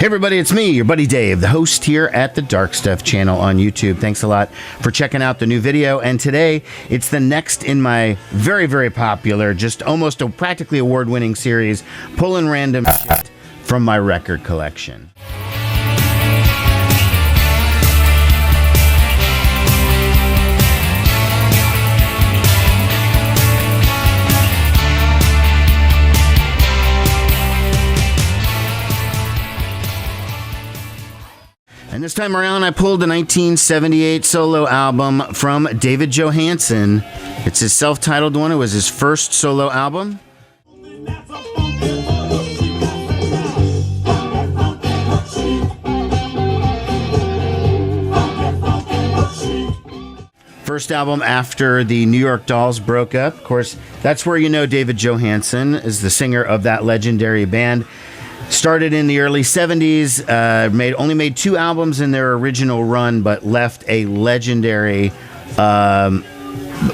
Hey everybody, it's me, your buddy Dave, the host here at the Dark Stuff channel on YouTube. Thanks a lot for checking out the new video. And today, it's the next in my very, very popular, just almost a practically award-winning series, Pullin Random S from my record collection. And this time around, I pulled a 1978 solo album from David Johansen. It's his self-titled one. It was his first solo album. First album after the New York Dolls broke up. Of course, that's where you know David Johansen is the singer of that legendary band. Started in the early 70s, only made 2 albums in their original run, but left a legendary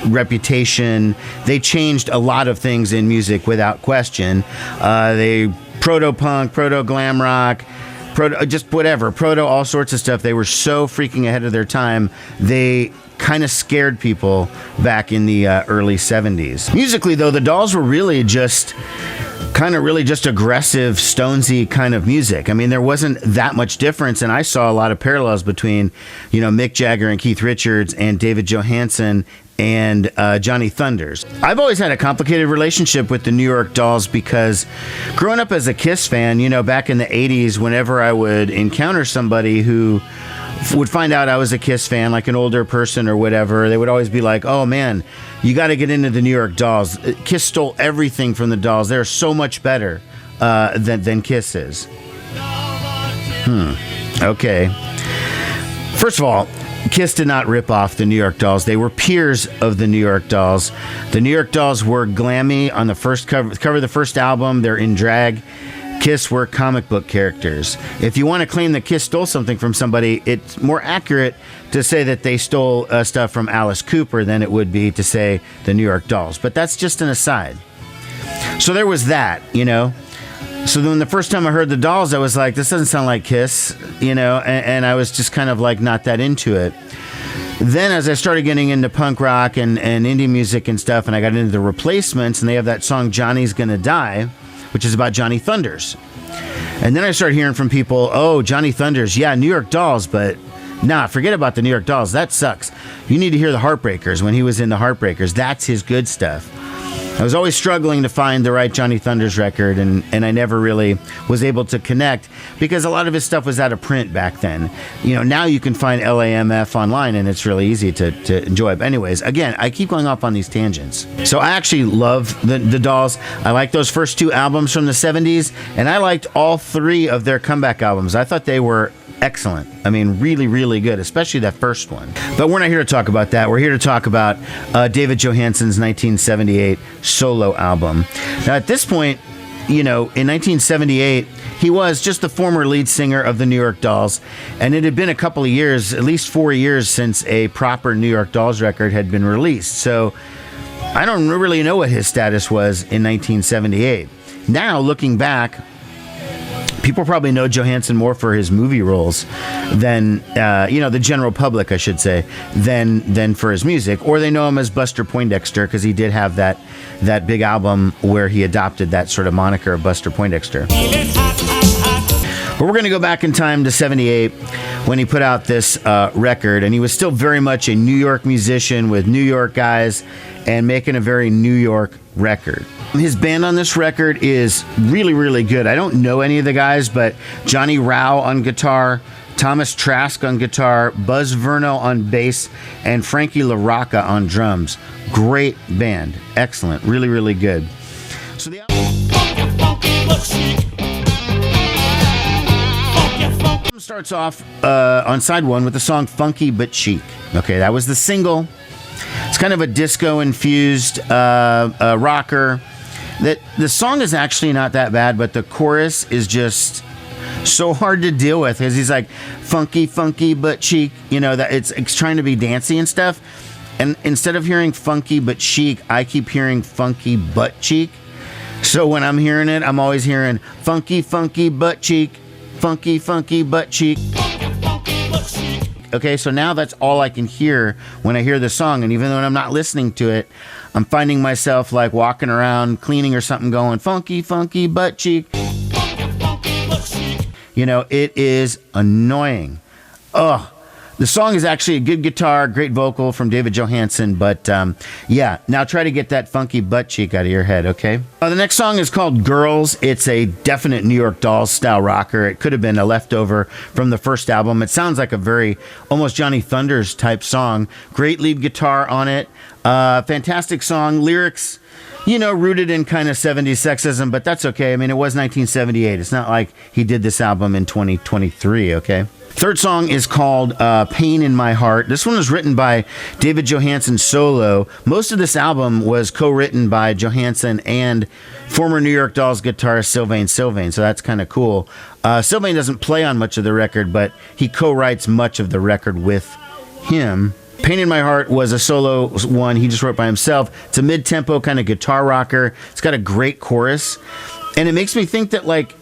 reputation. They changed a lot of things in music without question. They proto-punk, proto-glam rock, just whatever, all sorts of stuff. They were so freaking ahead of their time. They kind of scared people back in the early 70s. Musically, though, the Dolls were really just aggressive, Stonesy kind of music. I mean, there wasn't that much difference, and I saw a lot of parallels between, Mick Jagger and Keith Richards and David Johansen and Johnny Thunders. I've always had a complicated relationship with the New York Dolls because growing up as a Kiss fan, back in the 80s, whenever I would encounter somebody who would find out I was a Kiss fan, like an older person or whatever, they would always be like, oh man, you got to get into the New York Dolls. Kiss stole everything from the Dolls. They're so much better than Kiss is. Okay. First of all, Kiss did not rip off the New York Dolls. They were peers of the New York Dolls. The New York Dolls were glammy on the first cover of the first album. They're in drag. Kiss were comic book characters. If you want to claim that Kiss stole something from somebody, it's more accurate to say that they stole stuff from Alice Cooper than it would be to say the New York Dolls. But that's just an aside. So there was that, So then the first time I heard the Dolls, I was like, this doesn't sound like Kiss, and I was just kind of like not that into it. Then as I started getting into punk rock and indie music and stuff, and I got into the Replacements, and they have that song Johnny's Gonna Die, which is about Johnny Thunders. And then I started hearing from people, oh, Johnny Thunders, yeah, New York Dolls, but nah, forget about the New York Dolls. That sucks. You need to hear the Heartbreakers when he was in the Heartbreakers. That's his good stuff. I was always struggling to find the right Johnny Thunders record, and I never really was able to connect because a lot of his stuff was out of print back then. Now you can find LAMF online, and it's really easy to enjoy. But anyways, again, I keep going off on these tangents. So I actually love the Dolls. I like those first 2 albums from the 70s, and I liked all 3 of their comeback albums. I thought they were excellent. I mean, really, really good, especially that first one. But we're not here to talk about that. We're here to talk about David Johansen's 1978 solo album. Now, at this point, in 1978, he was just the former lead singer of the New York Dolls, and it had been a couple of years, at least 4 years, since a proper New York Dolls record had been released. So I don't really know what his status was in 1978. Now, looking back, people probably know Johansen more for his movie roles than, the general public, I should say, than for his music. Or they know him as Buster Poindexter because he did have that big album where he adopted that sort of moniker of Buster Poindexter. But we're going to go back in time to 78 when he put out this record, and he was still very much a New York musician with New York guys and making a very New York record. His band on this record is really, really good. I don't know any of the guys, but Johnny Rao on guitar, Thomas Trask on guitar, Buzz Verno on bass, and Frankie LaRocca on drums. Great band. Excellent. Really, really good. So the album starts off on side 1 with the song Funky But Chic. Okay, that was the single. It's kind of a disco-infused rocker. The song is actually not that bad, but the chorus is just so hard to deal with because he's like funky, funky, but chic. That it's trying to be dancey and stuff. And instead of hearing funky but chic, I keep hearing funky butt cheek. So when I'm hearing it, I'm always hearing funky, funky butt cheek. Funky, funky butt cheek. Okay, so now that's all I can hear when I hear the song. And even though I'm not listening to it, I'm finding myself like walking around, cleaning or something, going, funky, funky butt cheek. You know, it is annoying. Ugh. The song is actually a good guitar, great vocal from David Johansen, but yeah, now try to get that funky butt cheek out of your head, okay? The next song is called Girls. It's a definite New York Dolls style rocker. It could have been a leftover from the first album. It sounds like a very almost Johnny Thunders type song. Great lead guitar on it. Fantastic song. Lyrics, you know, rooted in kind of 70s sexism, but that's okay. I mean, it was 1978. It's not like he did this album in 2023, okay? Third song is called Pain in My Heart. This one was written by David Johansen solo. Most of this album was co-written by Johansen and former New York Dolls guitarist Sylvain, so that's kind of cool. Sylvain doesn't play on much of the record, but he co-writes much of the record with him. Pain in My Heart was a solo one he just wrote by himself. It's a mid-tempo kind of guitar rocker. It's got a great chorus. And it makes me think that, like,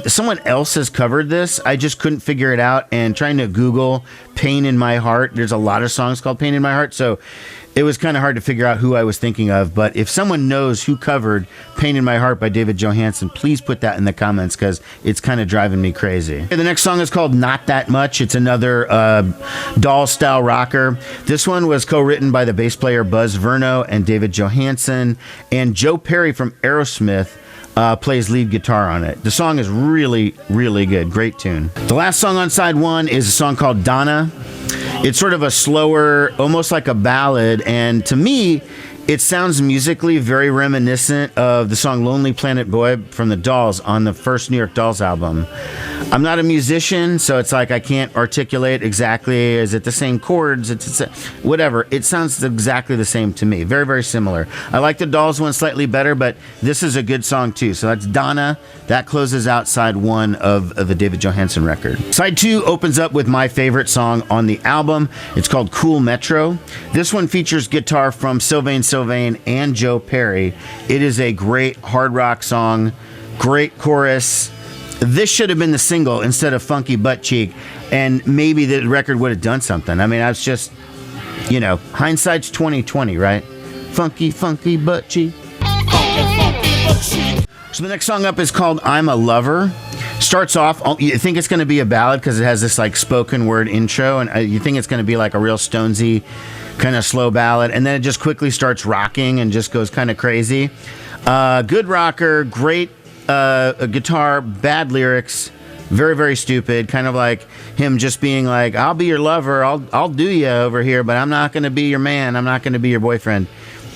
someone else has covered this. I just couldn't figure it out. And trying to Google Pain in My Heart, there's a lot of songs called Pain in My Heart. So it was kind of hard to figure out who I was thinking of. But if someone knows who covered Pain in My Heart by David Johansen, please put that in the comments because it's kind of driving me crazy. The next song is called Not That Much. It's another doll-style rocker. This one was co-written by the bass player Buzz Verno and David Johansen. And Joe Perry from Aerosmith plays lead guitar on it. The song is really, really good. Great tune. The last song on side one is a song called Donna. It's sort of a slower, almost like a ballad, and to me, it sounds musically very reminiscent of the song Lonely Planet Boy from the Dolls on the first New York Dolls album. I'm not a musician, so it's like I can't articulate exactly, is it the same chords? It's whatever. It sounds exactly the same to me. Very, very similar. I like the Dolls one slightly better, but this is a good song too. So that's Donna. That closes out side one of the David Johansen record. Side two opens up with my favorite song on the album. It's called Cool Metro. This one features guitar from Sylvain and Joe Perry. It is a great hard rock song, great chorus. This should have been the single instead of Funky Butt Cheek, and maybe the record would have done something. I mean, I was just, you know, hindsight's 2020, right? Funky, funky butt cheek. So the next song up is called I'm a Lover. Starts off, you think it's going to be a ballad because it has this like spoken word intro, and you think it's going to be like a real Stonesy kind of slow ballad, and then it just quickly starts rocking and just goes kind of crazy. Good rocker, great guitar, bad lyrics, very, very stupid, kind of like him just being like, I'll be your lover, I'll do you over here, but I'm not going to be your man, I'm not going to be your boyfriend.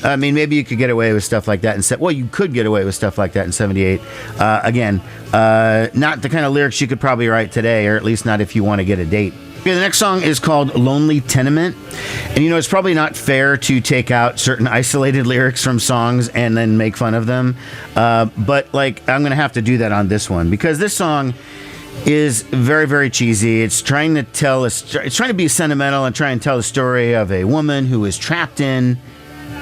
I mean, maybe you could get away with stuff like that you could get away with stuff like that in 78. Again, not the kind of lyrics you could probably write today, or at least not if you want to get a date. Okay, the next song is called Lonely Tenement. And you know, it's probably not fair to take out certain isolated lyrics from songs and then make fun of them. But like, I'm going to have to do that on this one because this song is very, very cheesy. It's trying to be sentimental and try and tell the story of a woman who is trapped in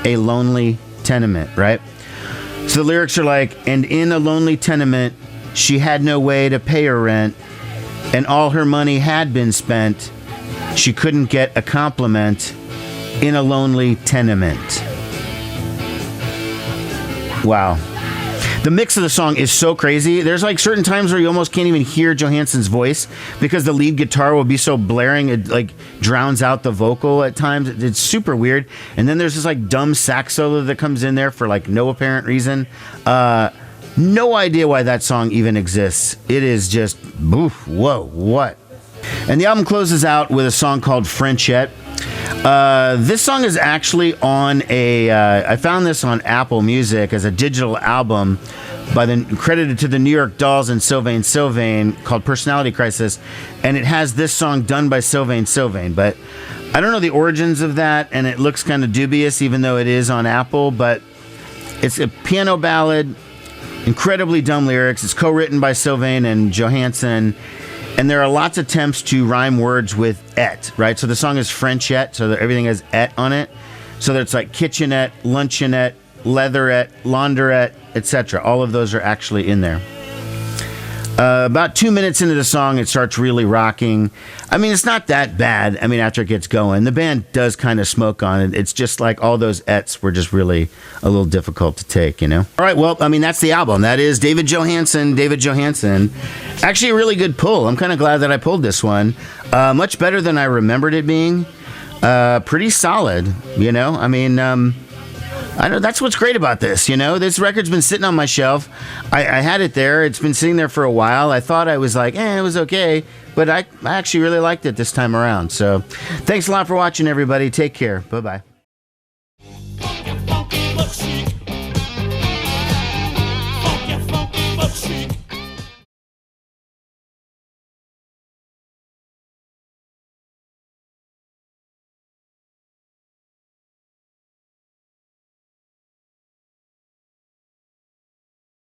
a lonely tenement, right? So the lyrics are like, and in a lonely tenement, she had no way to pay her rent, and all her money had been spent. She couldn't get a compliment in a lonely tenement. Wow. The mix of the song is so crazy. There's like certain times where you almost can't even hear Johansen's voice because the lead guitar will be so blaring it like drowns out the vocal at times. It's super weird. And then there's this like dumb sax solo that comes in there for like no apparent reason. No idea why that song even exists. It is just, oof, whoa, what? And the album closes out with a song called Frenchette. This song is actually on I found this on Apple Music as a digital album credited to the New York Dolls and Sylvain called Personality Crisis, and it has this song done by Sylvain, but I don't know the origins of that, and it looks kind of dubious even though it is on Apple, but it's a piano ballad, incredibly dumb lyrics. It's co-written by Sylvain and Johansen. And there are lots of attempts to rhyme words with et, right? So the song is Frenchette, so that everything has et on it. So that it's like kitchenette, luncheonette, leatherette, laundrette, etc. All of those are actually in there. About 2 minutes into the song, it starts really rocking. I mean, it's not that bad. I mean, after it gets going, the band does kind of smoke on it. It's just like all those ets were just really a little difficult to take, you know? All right, well, I mean, that's the album. That is David Johansen. Actually, a really good pull. I'm kind of glad that I pulled this one. Much better than I remembered it being. Pretty solid, you know? I mean, I know that's what's great about this, you know. This record's been sitting on my shelf. I had it there. It's been sitting there for a while. I thought I was like, it was okay, but I actually really liked it this time around. So, thanks a lot for watching, everybody. Take care. Bye-bye. Funky, funky, but chic. Funky, funky, but chic.